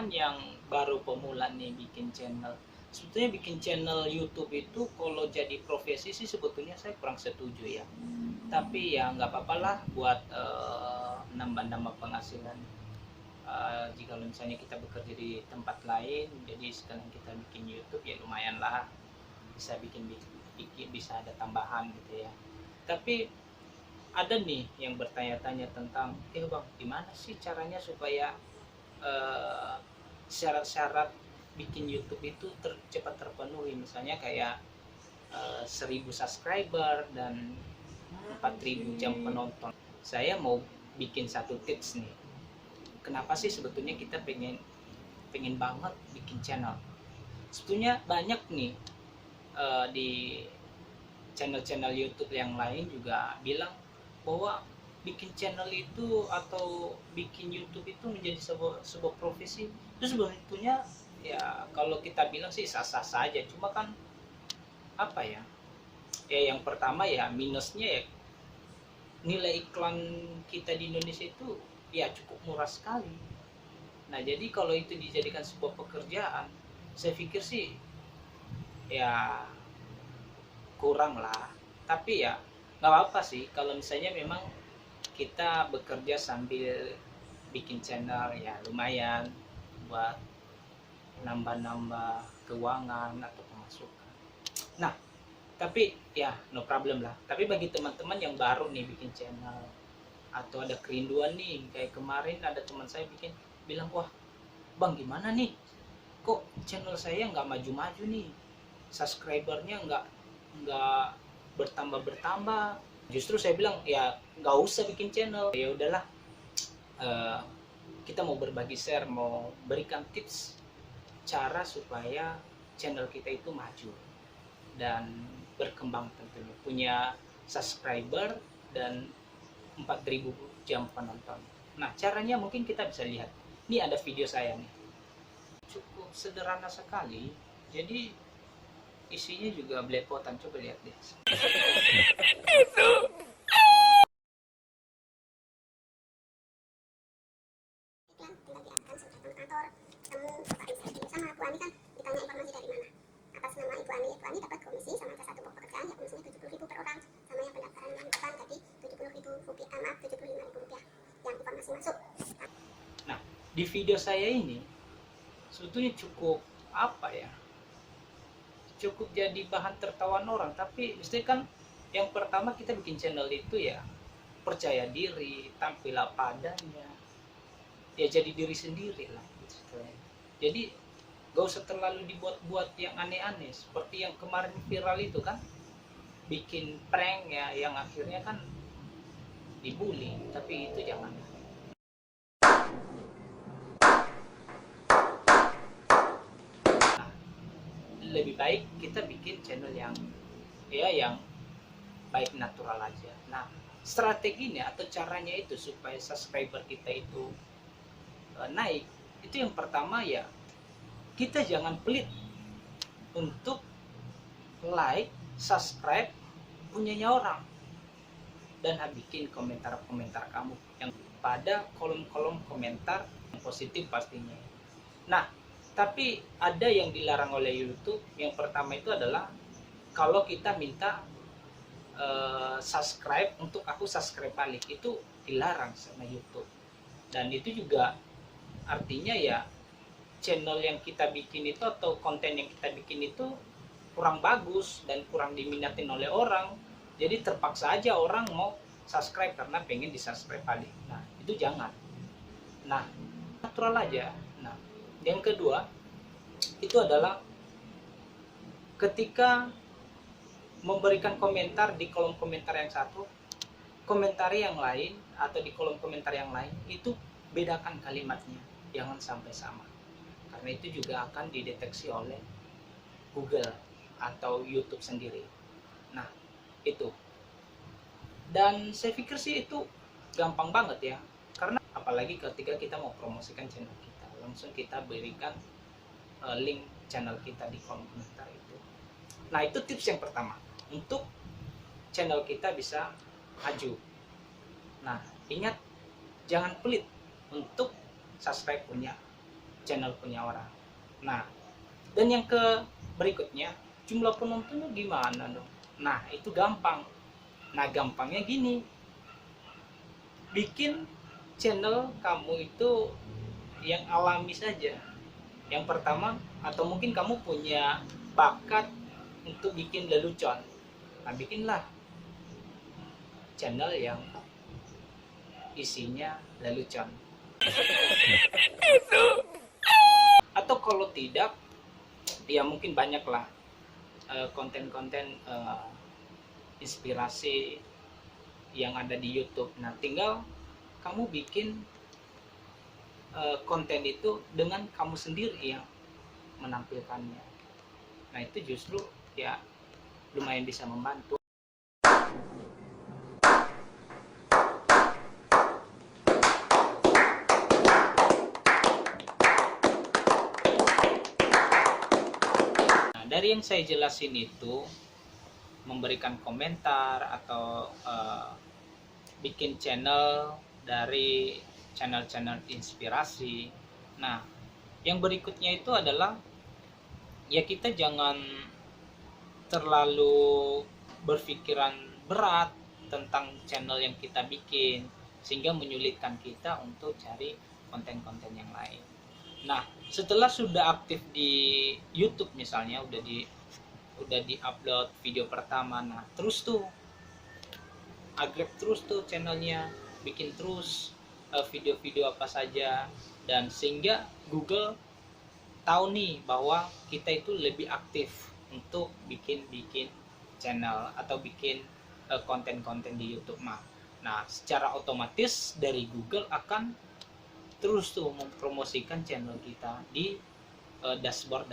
teman-teman yang baru pemula nih bikin channel, sebetulnya bikin channel YouTube itu kalau jadi profesi sih sebetulnya saya kurang setuju ya. Tapi ya nggak apa-apa lah buat nambah-nambah penghasilan. Jika misalnya kita bekerja di tempat lain, jadi sekalian kita bikin YouTube ya lumayan lah, bisa bikin bisa ada tambahan gitu ya. Tapi ada nih yang bertanya-tanya tentang, bang, gimana sih caranya supaya eh, syarat-syarat bikin YouTube itu cepat terpenuhi, misalnya kayak 1000 subscriber dan 4000 jam penonton. Saya mau bikin satu tips nih. Kenapa sih sebetulnya kita pengen pengen banget bikin channel? Sebetulnya banyak nih di channel-channel YouTube yang lain juga bilang bahwa bikin channel itu atau bikin YouTube itu menjadi sebuah profesi. Itu sebetulnya ya kalau kita bilang sih sah-sah saja, cuma kan apa ya, ya yang pertama ya minusnya ya nilai iklan kita di Indonesia itu ya cukup murah sekali. Nah jadi kalau itu dijadikan sebuah pekerjaan, saya pikir sih ya kurang lah. Tapi ya nggak apa-apa sih kalau misalnya memang kita bekerja sambil bikin channel, ya lumayan buat nambah-nambah keuangan atau pemasukan. Nah tapi ya no problem lah. Tapi bagi teman-teman yang baru nih bikin channel atau ada kerinduan nih, kayak kemarin ada teman saya bilang, wah bang gimana nih, kok channel saya nggak maju-maju nih, subscribernya nggak bertambah. Justru saya bilang ya nggak usah bikin channel, ya udahlah, eh, kita mau berbagi share, mau berikan tips cara supaya channel kita itu maju dan berkembang, tentunya punya subscriber dan 4000 jam penonton. Nah caranya mungkin kita bisa lihat, ini ada video saya nih, cukup sederhana sekali, jadi isinya juga belepotan, coba lihat deh. tinggal diarahkan sampai kantor. Kamu Pak Rizky sama Bu Ani kan ditanya informasi dari mana. Atas nama Ibu Ani dapat komisi sama satu pokok pekerjaan, ya komisinya 70.000 per orang, sama yang pendaftaran yang depan tadi 75.000 rupiah, maaf 75.000 rupiah yang informasi masuk. Nah di video saya ini sebetulnya cukup apa ya, cukup jadi bahan tertawaan orang. Tapi mesti kan yang pertama kita bikin channel itu ya percaya diri, tampil apa adanya, ya jadi diri sendiri lah gitu. Jadi gak usah terlalu dibuat-buat yang aneh-aneh seperti yang kemarin viral itu kan, bikin prank ya yang akhirnya kan dibully. Tapi itu jangan, lebih baik kita bikin channel yang ya yang baik, natural aja. Nah strateginya atau caranya itu supaya subscriber kita itu naik, itu yang pertama ya kita jangan pelit untuk like, subscribe punyanya orang, dan bikin komentar-komentar kamu yang pada kolom-kolom komentar yang positif pastinya. Nah tapi ada yang dilarang oleh YouTube. Yang pertama itu adalah kalau kita minta subscribe untuk aku subscribe balik, itu dilarang sama YouTube. Dan itu juga artinya ya channel yang kita bikin itu atau konten yang kita bikin itu kurang bagus dan kurang diminatin oleh orang, jadi terpaksa aja orang mau subscribe karena pengen di subscribe balik. Nah itu jangan. Nah natural aja. Nah yang kedua itu adalah ketika memberikan komentar di kolom komentar yang satu, komentar yang lain atau di kolom komentar yang lain itu bedakan kalimatnya, jangan sampai sama, karena itu juga akan dideteksi oleh Google atau YouTube sendiri. Nah itu, dan saya pikir sih itu gampang banget ya, karena apalagi ketika kita mau promosikan channel kita, langsung kita berikan link channel kita di kolom komentar itu. Nah itu tips yang pertama untuk channel kita bisa maju. Nah ingat, jangan pelit untuk subscribe punya channel punya orang. Nah, dan yang ke berikutnya, jumlah penontonnya gimana dong? Nah, itu gampang. Nah, gampangnya gini, bikin channel kamu itu yang alami saja. Yang pertama, atau mungkin kamu punya bakat untuk bikin lelucon. Nah, bikinlah channel yang isinya lelucon. Atau kalau tidak, ya mungkin banyaklah konten-konten inspirasi yang ada di YouTube. Nah, tinggal kamu bikin konten itu dengan kamu sendiri yang menampilkannya. Nah, itu justru ya lumayan bisa membantu. Nah, dari yang saya jelasin itu, memberikan komentar atau bikin channel dari channel-channel inspirasi. Nah, yang berikutnya itu adalah ya kita jangan terlalu berpikiran berat tentang channel yang kita bikin sehingga menyulitkan kita untuk cari konten-konten yang lain. Nah, setelah sudah aktif di YouTube misalnya, udah di-upload video pertama, nah terus tuh upgrade terus tuh channelnya, bikin terus video-video apa saja, dan sehingga Google tahu nih bahwa kita itu lebih aktif untuk bikin channel atau bikin konten-konten di YouTube mah. Nah, secara otomatis dari Google akan terus tuh mempromosikan channel kita di dashboard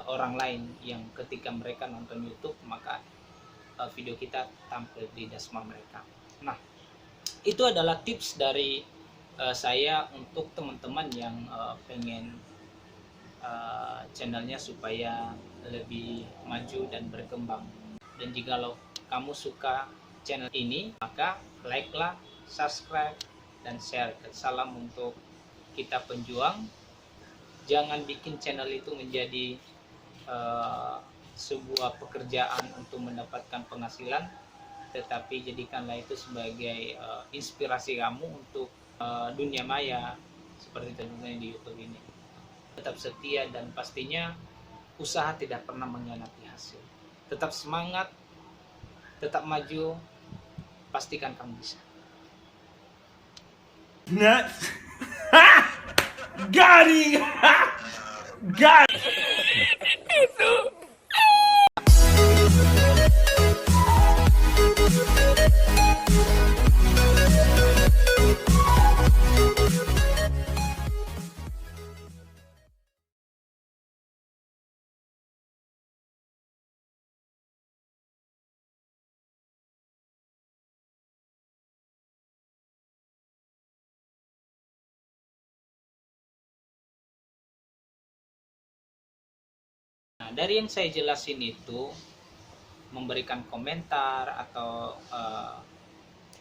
orang lain yang ketika mereka nonton YouTube maka video kita tampil di dashboard mereka. Nah, itu adalah tips dari saya untuk teman-teman yang pengen channelnya supaya lebih maju dan berkembang. Dan jikalau kamu suka channel ini, maka like lah, subscribe, dan share. Salam untuk kita penjuang. Jangan bikin channel itu menjadi sebuah pekerjaan untuk mendapatkan penghasilan, tetapi jadikanlah itu sebagai inspirasi kamu untuk dunia maya seperti tentunya di YouTube ini. Tetap setia dan pastinya usaha tidak pernah mengkhianati hasil. Tetap semangat, tetap maju, pastikan kamu bisa. Nuts. Got it. Got it. Nah, dari yang saya jelasin itu, memberikan komentar atau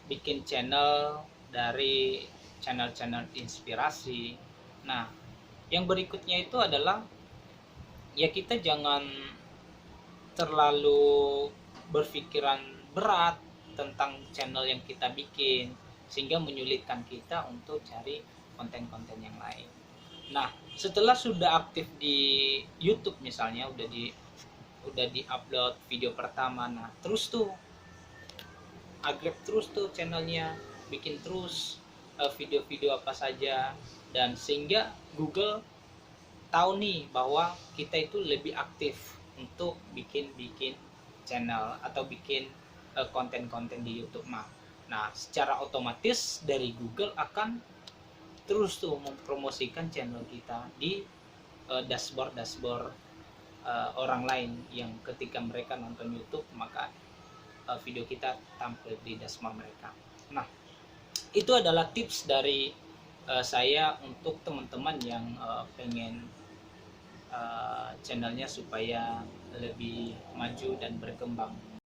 bikin channel dari channel-channel inspirasi. Nah, yang berikutnya itu adalah ya kita jangan terlalu berpikiran berat tentang channel yang kita bikin sehingga menyulitkan kita untuk cari konten-konten yang lain. Nah, setelah sudah aktif di YouTube misalnya, udah di-upload video pertama, nah terus tuh upgrade terus tuh channelnya, bikin terus video-video apa saja, dan sehingga Google tahu nih bahwa kita itu lebih aktif untuk bikin channel atau bikin konten-konten di YouTube mah. Nah, secara otomatis dari Google akan terus tuh mempromosikan channel kita di dashboard orang lain yang ketika mereka nonton YouTube maka video kita tampil di dashboard mereka. Nah, itu adalah tips dari saya untuk teman-teman yang pengen channelnya supaya lebih maju dan berkembang.